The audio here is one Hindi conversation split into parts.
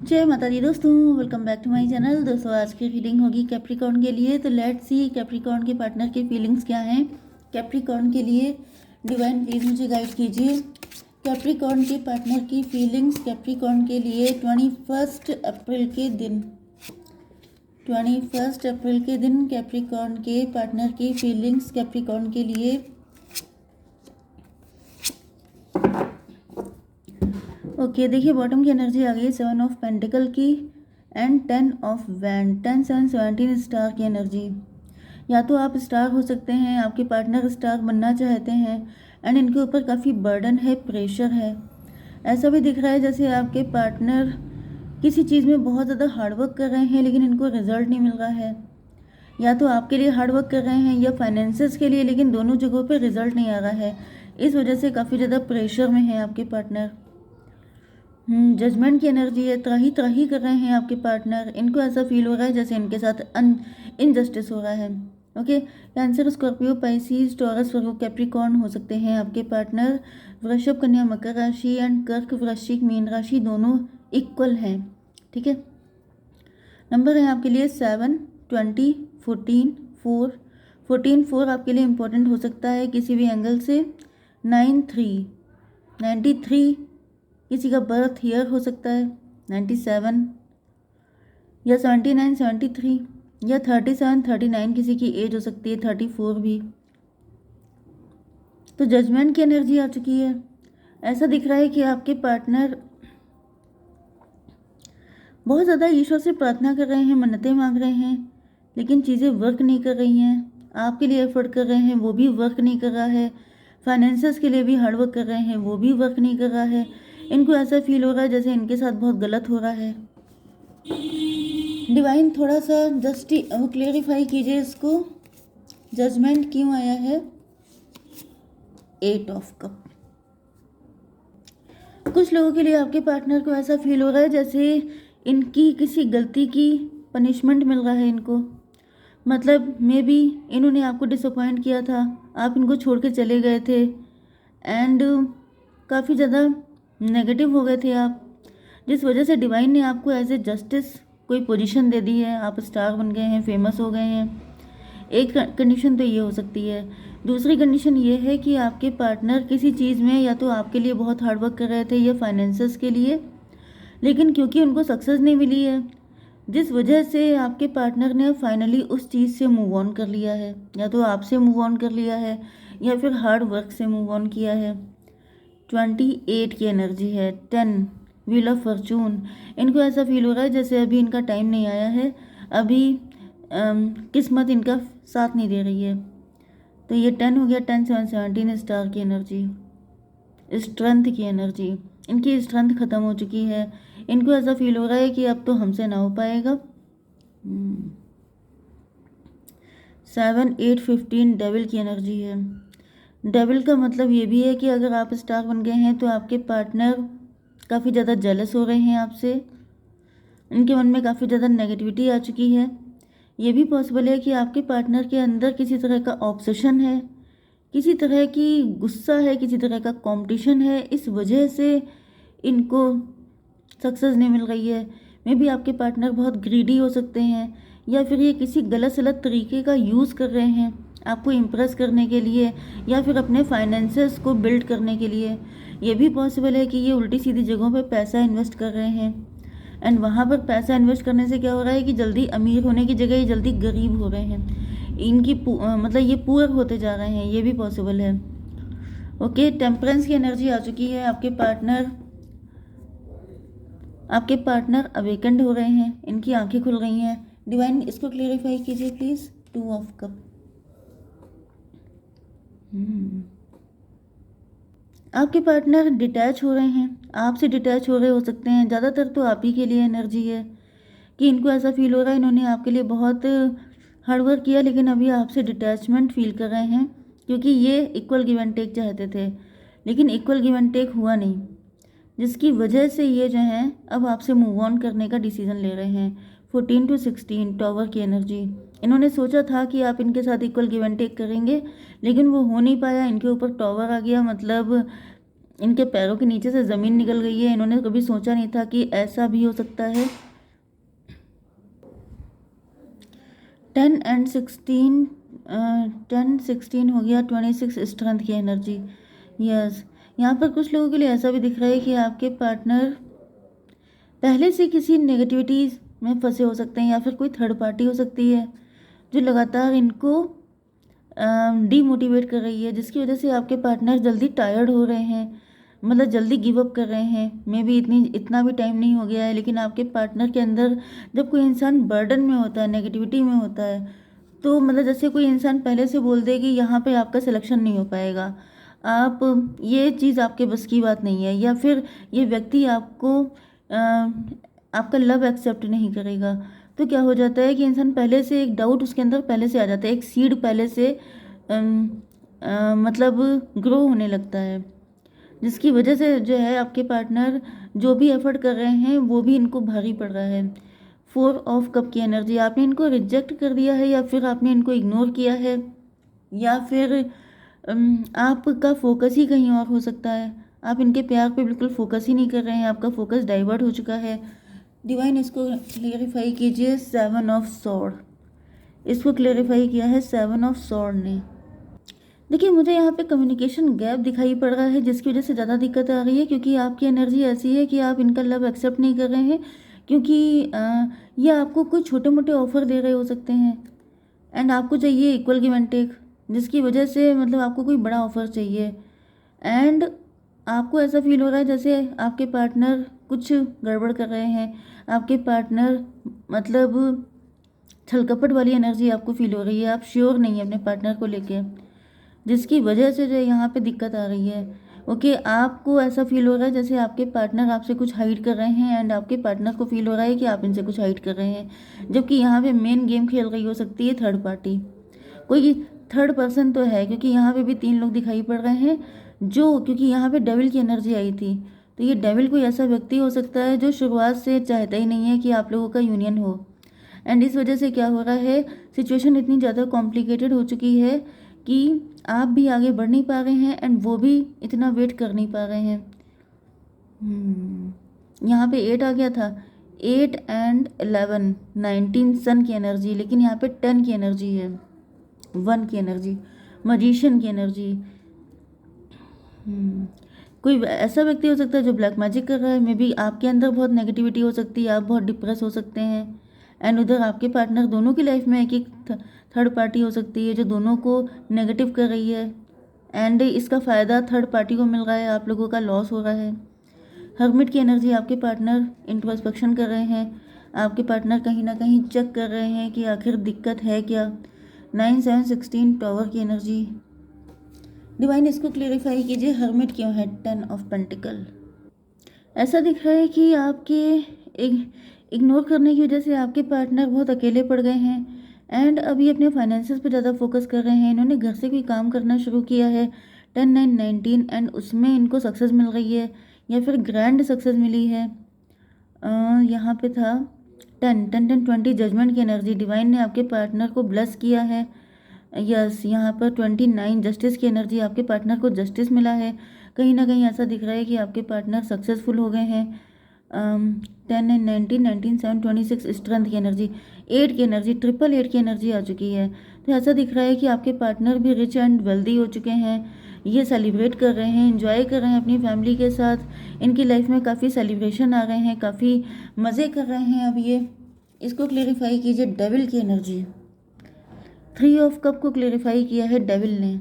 जय माता दी दोस्तों, welcome back to my channel. दोस्तों आज की रीडिंग होगी कैप्रिकॉर्न के लिए। तो लेट्स सी कैप्रिकॉर्न के पार्टनर की फीलिंग्स क्या हैं कैप्रिकॉर्न के लिए। डिवाइन प्लीज मुझे गाइड कीजिए। कैप्रिकॉर्न के पार्टनर की फीलिंग्स कैप्रिकॉर्न के लिए 21 अप्रैल के दिन। 21 अप्रैल के दिन कैप्रिकॉर्न के पार्टनर की फीलिंग्स कैप्रिकॉर्न के लिए। ओके देखिए, बॉटम की एनर्जी आ गई है 7 ऑफ पेंटिकल की एंड 10 ऑफ वैंड। 10 7 17 स्टार की एनर्जी। या तो आप स्टार हो सकते हैं, आपके पार्टनर स्टार बनना चाहते हैं एंड इनके ऊपर काफ़ी बर्डन है, प्रेशर है। ऐसा भी दिख रहा है जैसे आपके पार्टनर किसी चीज़ में बहुत ज़्यादा हार्डवर्क कर रहे हैं लेकिन इनको रिजल्ट नहीं मिल रहा है। या तो आपके लिए हार्डवर्क कर रहे हैं या फाइनेंसेस के लिए, लेकिन दोनों जगहों पर रिजल्ट नहीं आ रहा है। इस वजह से काफ़ी ज़्यादा प्रेशर में है आपके पार्टनर। जजमेंट की एनर्जी है, त्राही त्राही कर रहे हैं आपके पार्टनर। इनको ऐसा फील हो रहा है जैसे इनके साथ इनजस्टिस हो रहा है। Okay, Cancer, Scorpio, Pisces, Taurus, Virgo, Capricorn हो सकते हैं आपके पार्टनर। वृषभ, कन्या, मकर राशि एंड कर्क, वृश्चिक, मीन राशि दोनों इक्वल हैं। ठीक है, नंबर है आपके लिए 7, 20, 14, 4। 14 4 आपके लिए इम्पोर्टेंट हो सकता है किसी भी एंगल से। 9 3 93 किसी का बर्थ ईयर हो सकता है। 97 या 79 73 या 37 39 किसी की एज हो सकती है। 34 भी। तो जजमेंट की एनर्जी आ चुकी है। ऐसा दिख रहा है कि आपके पार्टनर बहुत ज़्यादा ईश्वर से प्रार्थना कर रहे हैं, मन्नतें मांग रहे हैं, लेकिन चीज़ें वर्क नहीं कर रही हैं। आपके लिए एफर्ट कर रहे हैं, वो भी वर्क नहीं कर रहा है। फाइनेंसेस के लिए भी हार्ड वर्क कर रहे हैं, वो भी वर्क नहीं कर रहा है। इनको ऐसा फील हो रहा है जैसे इनके साथ बहुत गलत हो रहा है। डिवाइन थोड़ा सा जस्ट क्लेरिफाई कीजिए इसको, जजमेंट क्यों आया है। 8 ऑफ कप। कुछ लोगों के लिए आपके पार्टनर को ऐसा फील हो रहा है जैसे इनकी किसी गलती की पनिशमेंट मिल रहा है इनको। मतलब मे बी इन्होंने आपको डिसअपॉइंट किया था, आप इनको छोड़ के चले गए थे एंड काफ़ी ज़्यादा नेगेटिव हो गए थे आप, जिस वजह से डिवाइन ने आपको एज ए जस्टिस कोई पोजीशन दे दी है। आप स्टार बन गए हैं, फेमस हो गए हैं। एक कंडीशन तो ये हो सकती है। दूसरी कंडीशन ये है कि आपके पार्टनर किसी चीज़ में या तो आपके लिए बहुत हार्डवर्क कर रहे थे या फाइनेंसेस के लिए, लेकिन क्योंकि उनको सक्सेस नहीं मिली है, जिस वजह से आपके पार्टनर ने फाइनली उस चीज़ से मूव ऑन कर लिया है। या तो आपसे मूव ऑन कर लिया है या फिर हार्ड वर्क से मूव ऑन किया है। 28 की एनर्जी है। 10 व्हील ऑफ फॉर्चून। इनको ऐसा फील हो रहा है जैसे अभी इनका टाइम नहीं आया है, अभी किस्मत इनका साथ नहीं दे रही है। तो ये 10 हो गया। 10 7 17 स्टार की एनर्जी, स्ट्रेंथ की एनर्जी। इनकी स्ट्रेंथ ख़त्म हो चुकी है। इनको ऐसा फील हो रहा है कि अब तो हमसे ना हो पाएगा। 7 8 15 डेविल की एनर्जी है। डेविल का मतलब ये भी है कि अगर आप स्टार बन गए हैं तो आपके पार्टनर काफ़ी ज़्यादा जेलस हो रहे हैं आपसे। इनके मन में काफ़ी ज़्यादा नेगेटिविटी आ चुकी है। ये भी पॉसिबल है कि आपके पार्टनर के अंदर किसी तरह का ऑब्सेशन है, किसी तरह की गुस्सा है, किसी तरह का कंपटीशन है। इस वजह से इनको सक्सेस नहीं मिल रही है। मे बी आपके पार्टनर बहुत ग्रीडी हो सकते हैं या फिर ये किसी गलत सलत तरीके का यूज़ कर रहे हैं आपको इम्प्रेस करने के लिए या फिर अपने फाइनेंसेस को बिल्ड करने के लिए। ये भी पॉसिबल है कि ये उल्टी सीधी जगहों पे पैसा इन्वेस्ट कर रहे हैं एंड वहाँ पर पैसा इन्वेस्ट करने से क्या हो रहा है कि जल्दी अमीर होने की जगह ये जल्दी गरीब हो रहे हैं। इनकी मतलब ये पुअर होते जा रहे हैं, ये भी पॉसिबल है। ओके, टेम्परेंस की एनर्जी आ चुकी है। आपके पार्टनर अवेकेंड हो रहे हैं, इनकी आंखें खुल गई हैं। डिवाइन इसको क्लेरिफाई कीजिए प्लीज़। 2 of cup. आपके पार्टनर डिटैच हो रहे हैं, आपसे डिटैच हो रहे हो सकते हैं। ज़्यादातर तो आप ही के लिए एनर्जी है कि इनको ऐसा फील हो रहा है इन्होंने आपके लिए बहुत हार्डवर्क किया लेकिन अभी आपसे डिटैचमेंट फील कर रहे हैं, क्योंकि ये इक्वल गिव एंड टेक चाहते थे लेकिन इक्वल गिव एंड टेक हुआ नहीं, जिसकी वजह से ये जो हैं अब आपसे मूव ऑन करने का डिसीजन ले रहे हैं। 14 to 16 टॉवर की एनर्जी। इन्होंने सोचा था कि आप इनके साथ इक्वल गिव एंड टेक करेंगे लेकिन वो हो नहीं पाया, इनके ऊपर टॉवर आ गया। मतलब इनके पैरों के नीचे से ज़मीन निकल गई है। इन्होंने कभी सोचा नहीं था कि ऐसा भी हो सकता है। 10 एंड 16, 10 16 हो गया, 26 स्ट्रेंथ की एनर्जी। यस, यहाँ पर कुछ लोगों के लिए ऐसा भी दिख रहा है कि आपके पार्टनर पहले से किसी नेगेटिविटी में फंसे हो सकते हैं, या फिर कोई थर्ड पार्टी हो सकती है जो लगातार इनको डीमोटिवेट कर रही है, जिसकी वजह से आपके पार्टनर जल्दी टायर्ड हो रहे हैं, मतलब जल्दी गिव अप कर रहे हैं। मे बी इतना भी टाइम नहीं हो गया है, लेकिन आपके पार्टनर के अंदर जब कोई इंसान बर्डन में होता है, नेगेटिविटी में होता है, तो मतलब जैसे कोई इंसान पहले से बोल दे कि यहाँ पे आपका सिलेक्शन नहीं हो पाएगा, आप ये चीज़ आपके बस की बात नहीं है, या फिर ये व्यक्ति आपको आपका लव एक्सेप्ट नहीं करेगा, तो क्या हो जाता है कि इंसान पहले से एक डाउट उसके अंदर पहले से आ जाता है, एक सीड पहले से मतलब ग्रो होने लगता है, जिसकी वजह से जो है आपके पार्टनर जो भी एफर्ट कर रहे हैं वो भी इनको भारी पड़ रहा है। 4 ऑफ कप की एनर्जी, आपने इनको रिजेक्ट कर दिया है, या फिर आपने इनको इग्नोर किया है, या फिर आपका फोकस ही कहीं और हो सकता है। आप इनके प्यार पे बिल्कुल फोकस ही नहीं कर रहे हैं, आपका फोकस डाइवर्ट हो चुका है। डिवाइन इसको क्लेरिफाई कीजिए। 7 ऑफ सॉर्ड, इसको क्लेरिफाई किया है 7 ऑफ सॉर्ड ने। देखिए, मुझे यहाँ पे कम्युनिकेशन गैप दिखाई पड़ रहा है, जिसकी वजह से ज़्यादा दिक्कत आ रही है, क्योंकि आपकी एनर्जी ऐसी है कि आप इनका लव एक्सेप्ट नहीं कर रहे हैं, क्योंकि ये आपको कुछ छोटे मोटे ऑफर दे रहे हो सकते हैं, एंड आपको चाहिए इक्वल गिव एंड टेक, जिसकी वजह से मतलब आपको कोई बड़ा ऑफर चाहिए, एंड आपको ऐसा फील हो रहा है जैसे आपके पार्टनर कुछ गड़बड़ कर रहे हैं। आपके पार्टनर मतलब छलकपट वाली एनर्जी आपको फील हो रही है, आप श्योर नहीं है अपने पार्टनर को लेके, जिसकी वजह से जो यहाँ पे दिक्कत आ रही है। ओके, आपको ऐसा फील हो रहा है जैसे आपके पार्टनर आपसे कुछ हाइड कर रहे हैं, एंड आपके पार्टनर को फील हो रहा है कि आप इनसे कुछ हाइड कर रहे हैं, जबकि यहाँ पे मेन गेम खेल रही हो सकती है थर्ड पार्टी, कोई थर्ड पर्सन तो है, क्योंकि यहाँ पे भी 3 लोग दिखाई पड़ रहे हैं, जो क्योंकि यहाँ पे डेविल की एनर्जी आई थी, तो ये डेविल कोई ऐसा व्यक्ति हो सकता है जो शुरुआत से चाहता ही नहीं है कि आप लोगों का यूनियन हो, एंड इस वजह से क्या हो रहा है, सिचुएशन इतनी ज़्यादा कॉम्प्लिकेटेड हो चुकी है कि आप भी आगे बढ़ नहीं पा रहे हैं, एंड वो भी इतना वेट कर नहीं पा रहे हैं। यहाँ पे 8 आ गया था, 8 एंड 11, 19 सन की एनर्जी, लेकिन यहाँ पे 10 की एनर्जी है, 1 की एनर्जी, मजिशियन की एनर्जी। कोई ऐसा व्यक्ति हो सकता है जो ब्लैक मैजिक कर रहा है, मे बी आपके अंदर बहुत नेगेटिविटी हो सकती है, आप बहुत डिप्रेस हो सकते हैं, एंड उधर आपके पार्टनर, दोनों की लाइफ में एक थर्ड पार्टी हो सकती है जो दोनों को नेगेटिव कर रही है, एंड इसका फ़ायदा थर्ड पार्टी को मिल रहा है, आप लोगों का लॉस हो रहा है। हर्मिट की एनर्जी, आपके पार्टनर इंट्रोस्पेक्शन कर रहे हैं, आपके पार्टनर कहीं ना कहीं चेक कर रहे हैं कि आखिर दिक्कत है क्या। 9 7 16 टॉवर की एनर्जी। डिवाइन इसको क्लेरिफाई कीजिए, हर्मिट क्यों है 10 ऑफ पेंटिकल। ऐसा दिख रहा है कि आपके इग्नोर करने की वजह से आपके पार्टनर बहुत अकेले पड़ गए हैं, एंड अभी अपने फाइनेंसेस पे ज़्यादा फोकस कर रहे हैं। इन्होंने घर से कोई काम करना शुरू किया है, 10 9 19, एंड उसमें इनको सक्सेस मिल रही है, या फिर ग्रैंड सक्सेस मिली है। यहाँ पे था 10 10 10 20 जजमेंट की एनर्जी, डिवाइन ने आपके पार्टनर को ब्लेस किया है। यस, यहाँ पर 29 जस्टिस की एनर्जी, आपके पार्टनर को जस्टिस मिला है, कहीं ना कहीं ऐसा दिख रहा है कि आपके पार्टनर सक्सेसफुल हो गए हैं। 10 एंड 19 19 7 26 स्ट्रेंथ की एनर्जी, 8 की एनर्जी, 888 की एनर्जी आ चुकी है, तो ऐसा दिख रहा है कि आपके पार्टनर भी रिच एंड वेल्दी हो चुके हैं, ये सेलिब्रेट कर रहे हैं, एंजॉय कर रहे हैं अपनी फैमिली के साथ, इनकी लाइफ में काफ़ी सेलिब्रेशन आ गए हैं, काफ़ी मज़े कर रहे हैं अब ये। इसको क्लेरिफाई कीजिए, डेविल की एनर्जी। 3 ऑफ कप को क्लेरिफाई किया है डेविल ने।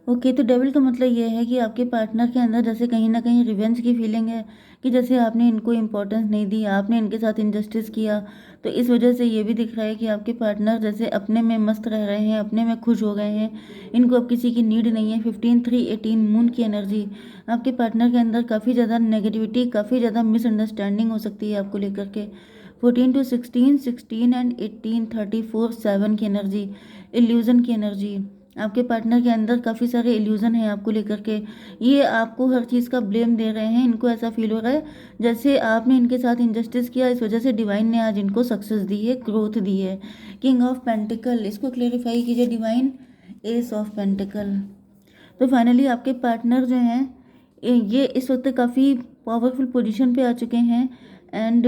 ओके, तो डेविल का मतलब ये है कि आपके पार्टनर के अंदर जैसे कहीं ना कहीं रिवेंज की फीलिंग है, कि जैसे आपने इनको इम्पोर्टेंस नहीं दी, आपने इनके साथ इनजस्टिस किया, तो इस वजह से ये भी दिख रहा है कि आपके पार्टनर जैसे अपने में मस्त रह रहे हैं, अपने में खुश हो गए हैं, इनको अब किसी की नीड नहीं है। 15 3 18 मून की एनर्जी, आपके पार्टनर के अंदर काफ़ी ज़्यादा नेगेटिविटी, काफ़ी ज़्यादा मिसअंडरस्टैंडिंग हो सकती है आपको लेकर के। 14 to 16 16 एंड 18 34 7 की एनर्जी, इल्यूज़न की एनर्जी, आपके पार्टनर के अंदर काफ़ी सारे इल्यूज़न हैं आपको लेकर के, ये आपको हर चीज़ का ब्लेम दे रहे हैं, इनको ऐसा फील हो रहा है जैसे आपने इनके साथ इनजस्टिस किया, इस वजह से डिवाइन ने आज इनको सक्सेस दी है, ग्रोथ दी है। किंग ऑफ पेंटिकल, इसको क्लेरिफाई कीजिए डिवाइन। S of pentacle. तो फाइनली आपके पार्टनर जो हैं ये इस वक्त काफ़ी पावरफुल पोजीशन पे आ चुके हैं। एंड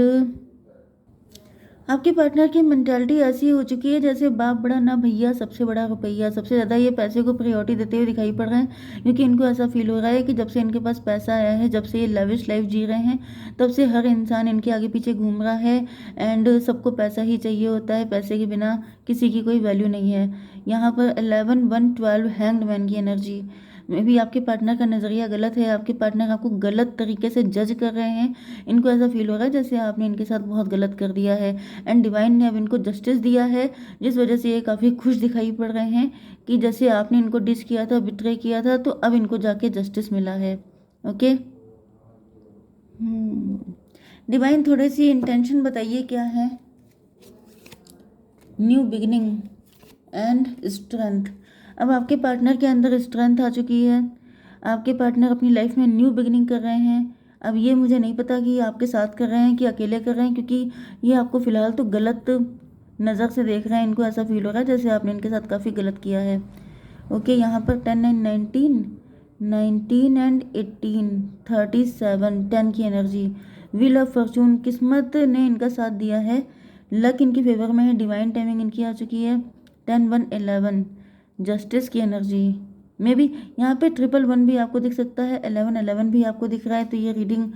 आपके पार्टनर की मेंटालिटी ऐसी हो चुकी है जैसे बाप बड़ा ना भैया, सबसे बड़ा रुपया। सबसे ज़्यादा ये पैसे को प्रायोरिटी देते हुए दिखाई पड़ रहे हैं, क्योंकि इनको ऐसा फील हो रहा है कि जब से इनके पास पैसा आया है, जब से ये लेविश लाइफ जी रहे हैं, तब से हर इंसान इनके आगे पीछे घूम रहा है। एंड सबको पैसा ही चाहिए होता है, पैसे के बिना किसी की कोई वैल्यू नहीं है। यहाँ पर 11 1 12 हैंग्ड मैन की एनर्जी में भी आपके पार्टनर का नज़रिया गलत है। आपके पार्टनर आपको गलत तरीके से जज कर रहे हैं। इनको ऐसा फील हो रहा है जैसे आपने इनके साथ बहुत गलत कर दिया है। एंड डिवाइन ने अब इनको जस्टिस दिया है, जिस वजह से ये काफ़ी खुश दिखाई पड़ रहे हैं कि जैसे आपने इनको डिस किया था, बिट्रे किया था, तो अब इनको जाके जस्टिस मिला है। ओके, डिवाइन थोड़ी सी इंटेंशन बताइए क्या है। New beginning and strength. अब आपके पार्टनर के अंदर स्ट्रेंथ आ चुकी है। आपके पार्टनर अपनी लाइफ में न्यू बिगिनिंग कर रहे हैं। अब ये मुझे नहीं पता कि आपके साथ कर रहे हैं कि अकेले कर रहे हैं, क्योंकि ये आपको फ़िलहाल तो गलत नज़र से देख रहे हैं। इनको ऐसा फील हो रहा है जैसे आपने इनके साथ काफ़ी गलत किया है। ओके, यहाँ पर 10 एंड 19 19 एंड 18 37 10 की एनर्जी। व्हील ऑफ फॉर्चून, किस्मत ने इनका साथ दिया है, लक इनकी फेवर में है, डिवाइन टाइमिंग इनकी आ चुकी है। 10 1 11 जस्टिस की एनर्जी में भी यहाँ पे 111 भी आपको दिख सकता है, 11 11 भी आपको दिख रहा है। तो ये रीडिंग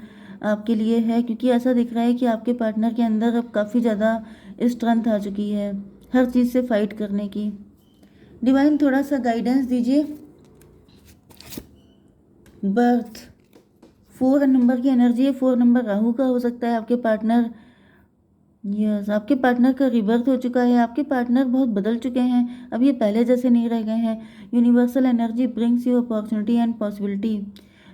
आपके लिए है, क्योंकि ऐसा दिख रहा है कि आपके पार्टनर के अंदर अब काफ़ी ज़्यादा स्ट्रेंथ आ चुकी है हर चीज़ से फाइट करने की। डिवाइन थोड़ा सा गाइडेंस दीजिए। बर्थ 4 नंबर की एनर्जी है, 4 नंबर राहु का हो सकता है आपके पार्टनर। यस, आपके पार्टनर का रिबर्थ हो चुका है। आपके पार्टनर बहुत बदल चुके हैं, अब ये पहले जैसे नहीं रह गए हैं। Universal energy brings you opportunity and possibility.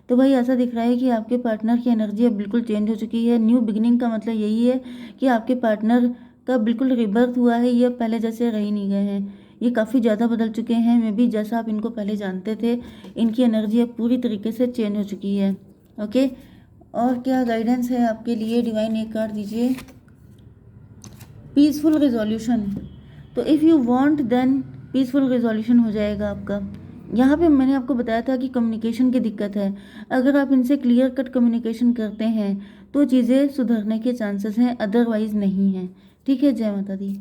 तो भाई ऐसा दिख रहा है कि आपके पार्टनर की एनर्जी अब बिल्कुल चेंज हो चुकी है। न्यू बिगिनिंग का मतलब यही है कि आपके पार्टनर का बिल्कुल रिबर्थ हुआ है। ये अब पहले जैसे रह ही नहीं गए हैं, ये काफ़ी ज़्यादा बदल चुके हैं। मे बी जैसा आप इनको पहले जानते थे, इनकी एनर्जी अब पूरी तरीके से चेंज हो चुकी है। ओके, और क्या गाइडेंस है आपके लिए? डिवाइन एक कार्ड दीजिए। Peaceful resolution. तो if you want then peaceful resolution हो जाएगा आपका। यहाँ पे मैंने आपको बताया था कि कम्युनिकेशन की दिक्कत है। अगर आप इनसे क्लियर कट कम्युनिकेशन करते हैं तो चीज़ें सुधरने के चांसेस हैं, अदरवाइज़ नहीं हैं। ठीक है, जय माता दी।